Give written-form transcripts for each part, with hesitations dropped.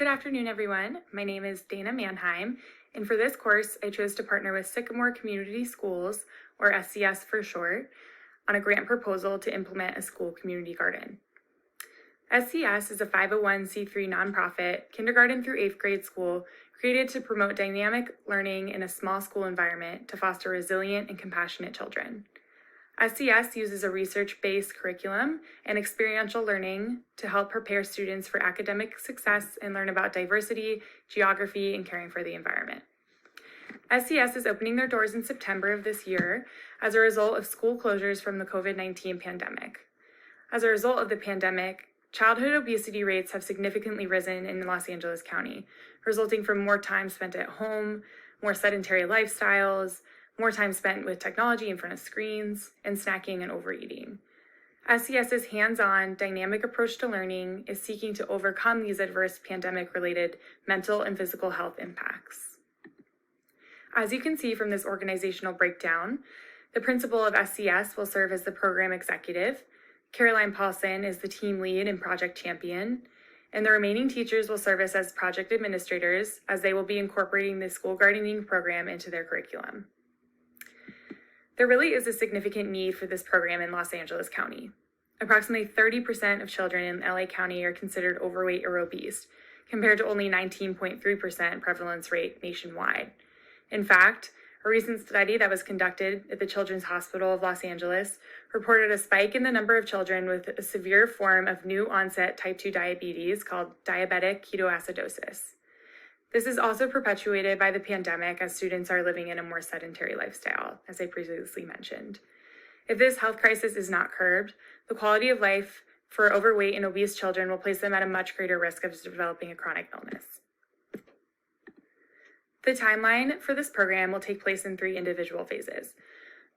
Good afternoon, everyone. My name is Dana Manheim, and for this course, I chose to partner with Sycamore Community Schools, or SCS for short, on a grant proposal to implement a school community garden. SCS is a 501c3 nonprofit kindergarten through 8th grade school created to promote dynamic learning in a small school environment to foster resilient and compassionate children. SCS uses a research-based curriculum and experiential learning to help prepare students for academic success and learn about diversity, geography, and caring for the environment. SCS is opening their doors in September of this year as a result of school closures from the COVID-19 pandemic. As a result of the pandemic, childhood obesity rates have significantly risen in Los Angeles County, resulting from more time spent at home, more sedentary lifestyles, more time spent with technology in front of screens, and snacking and overeating. SCS's hands-on, dynamic approach to learning is seeking to overcome these adverse pandemic-related mental and physical health impacts. As you can see from this organizational breakdown, the principal of SCS will serve as the program executive, Caroline Paulson is the team lead and project champion, and the remaining teachers will serve as project administrators as they will be incorporating the school gardening program into their curriculum. There really is a significant need for this program in Los Angeles County. Approximately 30% of children in LA County are considered overweight or obese, compared to only 19.3% prevalence rate nationwide. In fact, a recent study that was conducted at the Children's Hospital of Los Angeles reported a spike in the number of children with a severe form of new onset type 2 diabetes called diabetic ketoacidosis. This is also perpetuated by the pandemic as students are living in a more sedentary lifestyle, as I previously mentioned. If this health crisis is not curbed, the quality of life for overweight and obese children will place them at a much greater risk of developing a chronic illness. The timeline for this program will take place in 3 individual phases.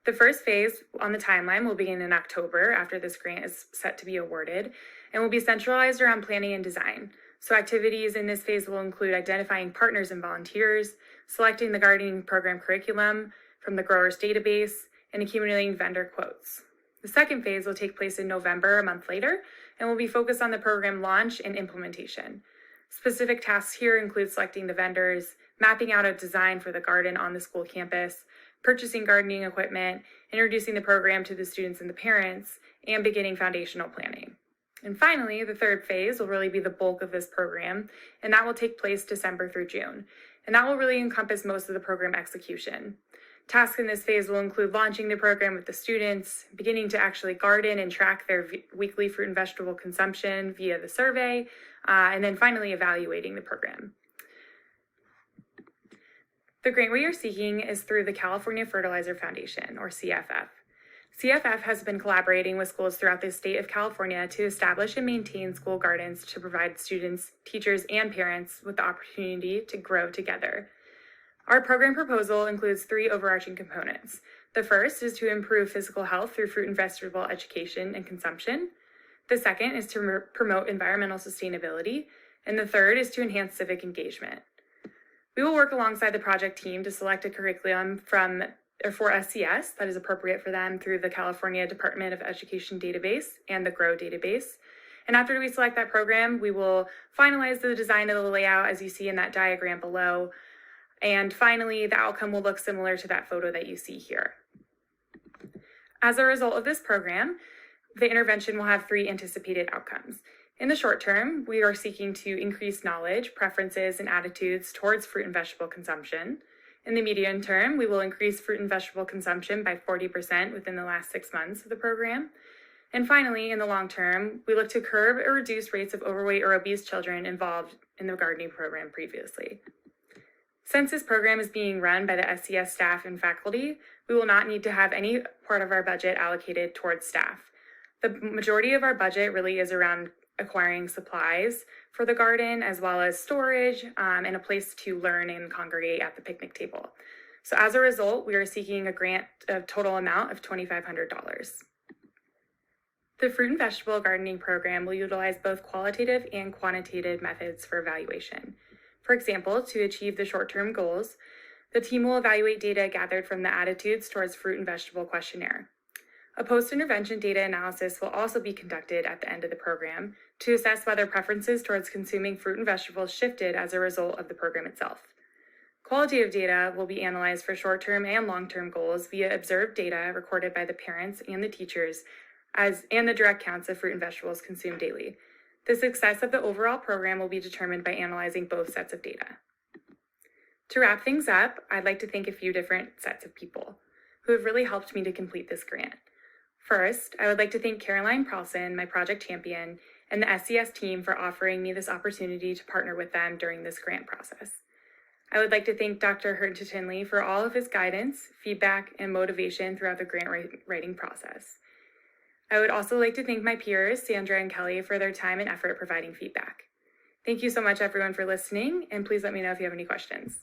The first phase on the timeline will begin in October after this grant is set to be awarded and will be centralized around planning and design. So activities in this phase will include identifying partners and volunteers, selecting the gardening program curriculum from the growers database, and accumulating vendor quotes. The second phase will take place in November, a month later, and will be focused on the program launch and implementation. Specific tasks here include selecting the vendors, mapping out a design for the garden on the school campus, purchasing gardening equipment, introducing the program to the students and the parents, and beginning foundational planning. And finally, the third phase will really be the bulk of this program, and that will take place December through June. And that will really encompass most of the program execution. Tasks in this phase will include launching the program with the students, beginning to actually garden and track their weekly fruit and vegetable consumption via the survey, and then finally evaluating the program. The grant we are seeking is through the California Fertilizer Foundation, or CFF. CFF has been collaborating with schools throughout the state of California to establish and maintain school gardens to provide students, teachers, and parents with the opportunity to grow together. Our program proposal includes 3 overarching components. The first is to improve physical health through fruit and vegetable education and consumption. The second is to promote environmental sustainability. And the third is to enhance civic engagement. We will work alongside the project team to select a curriculum for SCS that is appropriate for them through the California Department of Education database and the GROW database. And after we select that program, we will finalize the design of the layout as you see in that diagram below. And finally, the outcome will look similar to that photo that you see here. As a result of this program, the intervention will have 3 anticipated outcomes. In the short term, we are seeking to increase knowledge, preferences, and attitudes towards fruit and vegetable consumption. In the medium term, we will increase fruit and vegetable consumption by 40% within the last 6 months of the program. And finally, in the long term, we look to curb or reduce rates of overweight or obese children involved in the gardening program previously. Since this program is being run by the SCS staff and faculty, we will not need to have any part of our budget allocated towards staff. The majority of our budget really is around acquiring supplies for the garden, as well as storage and a place to learn and congregate at the picnic table. So as a result, we are seeking a grant of total amount of $2,500. The fruit and vegetable gardening program will utilize both qualitative and quantitative methods for evaluation. For example, to achieve the short-term goals, the team will evaluate data gathered from the attitudes towards fruit and vegetable questionnaire. A post-intervention data analysis will also be conducted at the end of the program to assess whether preferences towards consuming fruit and vegetables shifted as a result of the program itself. Qualitative data will be analyzed for short-term and long-term goals via observed data recorded by the parents and the teachers and the direct counts of fruit and vegetables consumed daily. The success of the overall program will be determined by analyzing both sets of data. To wrap things up, I'd like to thank a few different sets of people who have really helped me to complete this grant. First, I would like to thank Caroline Pralson, my project champion, and the SCS team for offering me this opportunity to partner with them during this grant process. I would like to thank Dr. Hurton-Tinley for all of his guidance, feedback, and motivation throughout the grant writing process. I would also like to thank my peers, Sandra and Kelly, for their time and effort providing feedback. Thank you so much, everyone, for listening, and please let me know if you have any questions.